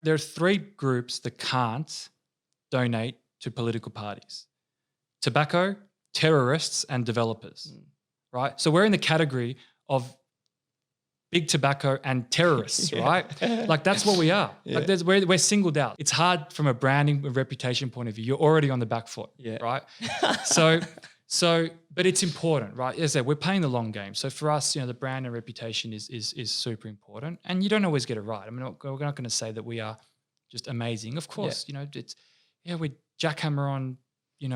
There are three groups that can't donate to political parties: tobacco, terrorists, and developers, right? So we're in the category of big tobacco and terrorists, right? Like that's what we are. Yeah. Like we're singled out. It's hard from a branding and reputation point of view. You're already on the back foot, right? But it's important, right? As I said, we're playing the long game. So for us, the brand and reputation is super important, and you don't always get it right. I mean, we're not going to say that we are just amazing. Of course, it's we jackhammer on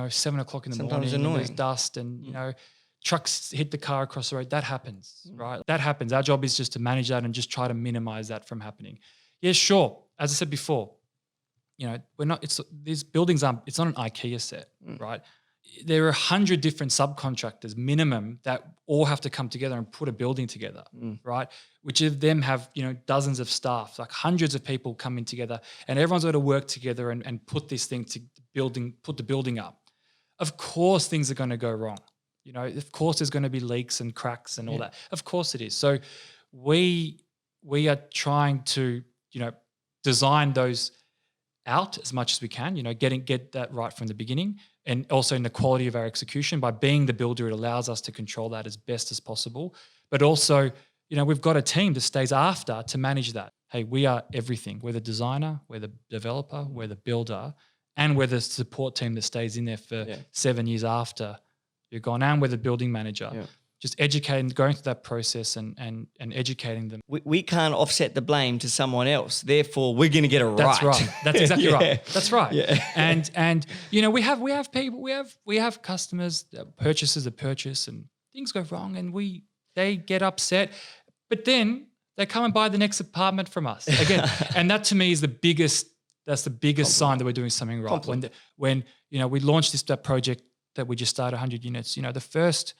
7 o'clock in the Sometimes morning. annoying. And there's dust, and trucks hit the car across the road. That happens, right? That happens. Our job is just to manage that and just try to minimize that from happening. Yeah, sure. As I said before, we're not. These buildings aren't. It's not an IKEA set, right? There are 100 different subcontractors minimum that all have to come together and put a building together, right? Which of them have dozens of staff, like hundreds of people coming together, and everyone's got to work together and put this thing put the building up. Of course, things are going to go wrong. Of course, there's going to be leaks and cracks and all that. Of course, it is. So we are trying to design those out as much as we can. Get that right from the beginning. And also in the quality of our execution. By being the builder, it allows us to control that as best as possible. But also, we've got a team that stays after to manage that. Hey, we are everything. We're the designer, we're the developer, we're the builder, and we're the support team that stays in there for 7 years after you're gone, and we're the building manager. Yeah. Just educating, going through that process and educating them. We can't offset the blame to someone else. Therefore, we're going to get it right. That's right. That's exactly right. That's right. Yeah. And we have people, we have customers, purchasers that purchase, and things go wrong, and they get upset, but then they come and buy the next apartment from us again. And that to me is the biggest sign that we're doing something right. When we launched that project that we just started 100 units, the first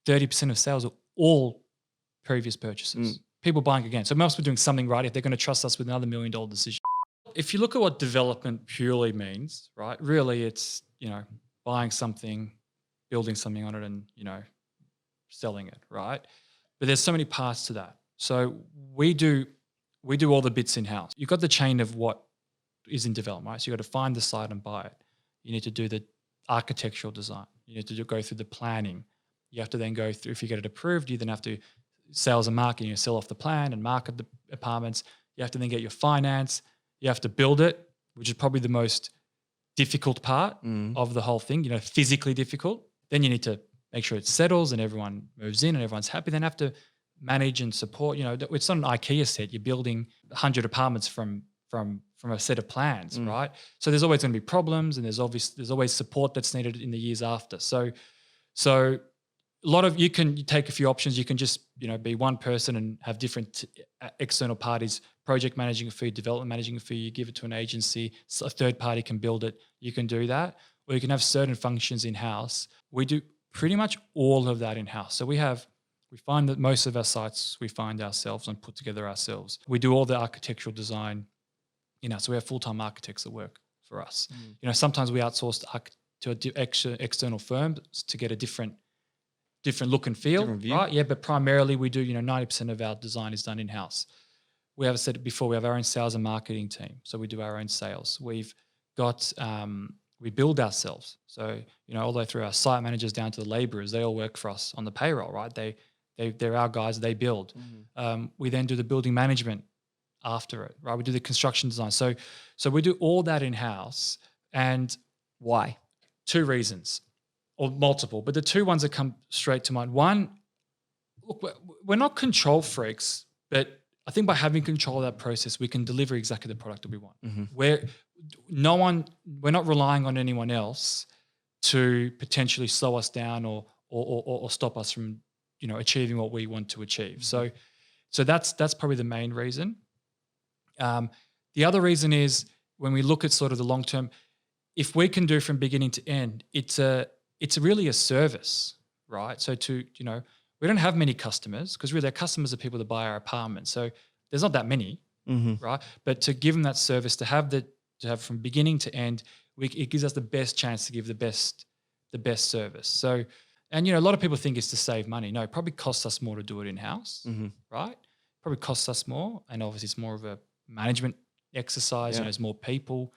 30% of sales are all previous purchases. People buying again. So most we're doing something right if they're going to trust us with another $1 million decision. If you look at what development purely means, right, really it's, buying something, building something on it, and, selling it, right? But there's so many parts to that. So we do all the bits in-house. You've got the chain of what is in development, right? So you've got to find the site and buy it. You need to do the architectural design. You need to go through the planning. You have to then go through, if you get it approved, you then have to sales and marketing, sell off the plan and market the apartments. You have to then get your finance. You have to build it, which is probably the most difficult part of the whole thing, physically difficult. Then you need to make sure it settles and everyone moves in and everyone's happy. Then have to manage and support. It's not an IKEA set. You're building 100 apartments from a set of plans, right? So there's always going to be problems, and there's always support that's needed in the years after. So a lot of you take a few options. You can just be one person and have different external parties, project managing a fee, development managing a fee. You give it to an agency, so a third party can build it. You can do that, or you can have certain functions in house. We do pretty much all of that in house. So we find that most of our sites we find ourselves and put together ourselves. We do all the architectural design, so we have full-time architects that work for us. Sometimes we outsource to external firms to get a different look and feel, right? Yeah, but primarily we do, 90% of our design is done in-house. We have said it before, we have our own sales and marketing team. So we do our own sales. We've got, we build ourselves. So, all the way through our site managers down to the laborers, they all work for us on the payroll, right? They're our guys, they build. We then do the building management after it, right? We do the construction design. So we do all that in-house. And why? 2 reasons. Or multiple, but the 2 ones that come straight to mind. One, look, we're not control freaks, but I think by having control of that process, we can deliver exactly the product that we want. We're not relying on anyone else to potentially slow us down or stop us from, achieving what we want to achieve. So that's probably the main reason. The other reason is when we look at sort of the long term, if we can do from beginning to end, it's really a service, right? So we don't have many customers because really our customers are people that buy our apartments. So there's not that many, right? But to give them that service, to have from beginning to end, it gives us the best chance to give the best service. So, and a lot of people think it's to save money. No, it probably costs us more to do it in-house, right? Probably costs us more, and obviously it's more of a management exercise. There's more people.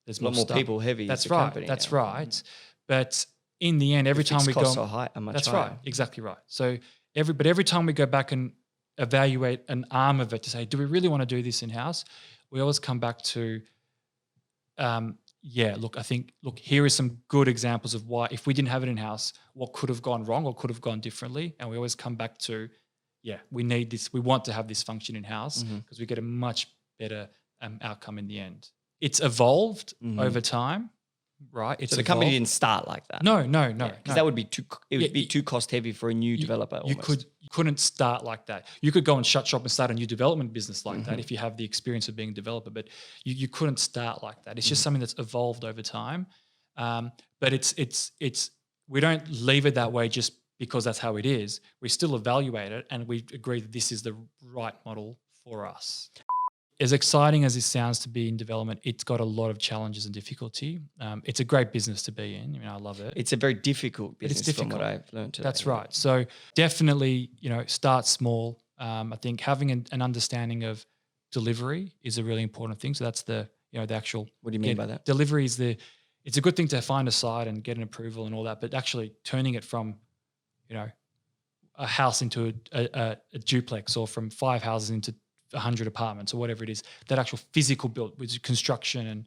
There's a lot more stuff. people heavy. That's as a right. company That's now. right. But in the end, every The time fixed we costs go, are high, are much that's higher. right. Exactly right. So every time we go back and evaluate an arm of it to say, do we really want to do this in house? We always come back to, look, here are some good examples of why, if we didn't have it in house, what could have gone wrong or could have gone differently. And we always come back to, we need this. We want to have this function in house because we get a much better outcome in the end. It's evolved over time, right? So the company didn't start like that. No. Because that would be too cost heavy for a new developer. You couldn't start like that. You could go and shut shop and start a new development business like that if you have the experience of being a developer, but you couldn't start like that. It's just something that's evolved over time. But it's we don't leave it that way just because that's how it is. We still evaluate it and we agree that this is the right model for us. As exciting as it sounds to be in development, it's got a lot of challenges and difficulty. It's a great business to be in. I love it. It's a very difficult business it's difficult. from what I've learned today. That's right. So definitely, start small. I think having an understanding of delivery is a really important thing. So that's the actual. What do you mean by that? Delivery is it's a good thing to find a site and get an approval and all that, but actually turning it from, a house into a duplex or from 5 houses into 100 apartments or whatever it is, that actual physical build with construction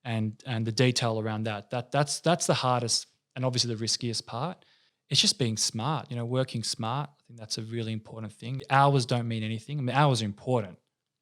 and the detail around that's the hardest and obviously the riskiest part. It's just being smart, working smart. I think that's a really important thing. Hours don't mean anything. I mean, hours are important.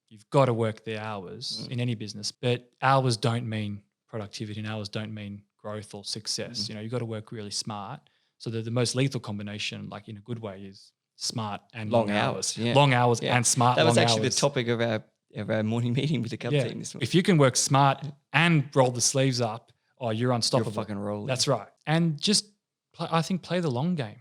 You've got to work the hours in any business, but hours don't mean productivity and hours don't mean growth or success. You've got to work really smart. So the most lethal combination, like in a good way, is smart and long hours. Yeah. Long hours and smart. That was long actually hours. the topic of our morning meeting with the CUB team this morning. If you can work smart and roll the sleeves up, you're unstoppable. You're fucking rolling. That's right. And just I think play the long game.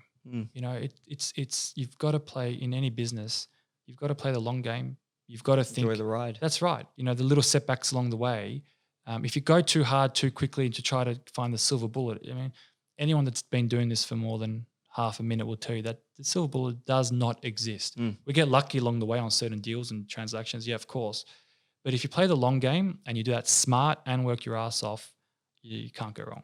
It's you've got to play in any business. You've got to play the long game. You've got to think. Enjoy the ride. That's right. The little setbacks along the way. If you go too hard too quickly to try to find the silver bullet, anyone that's been doing this for more than half a minute will tell you that the silver bullet does not exist. We get lucky along the way on certain deals and transactions, of course. But if you play the long game and you do that smart and work your ass off, you can't go wrong.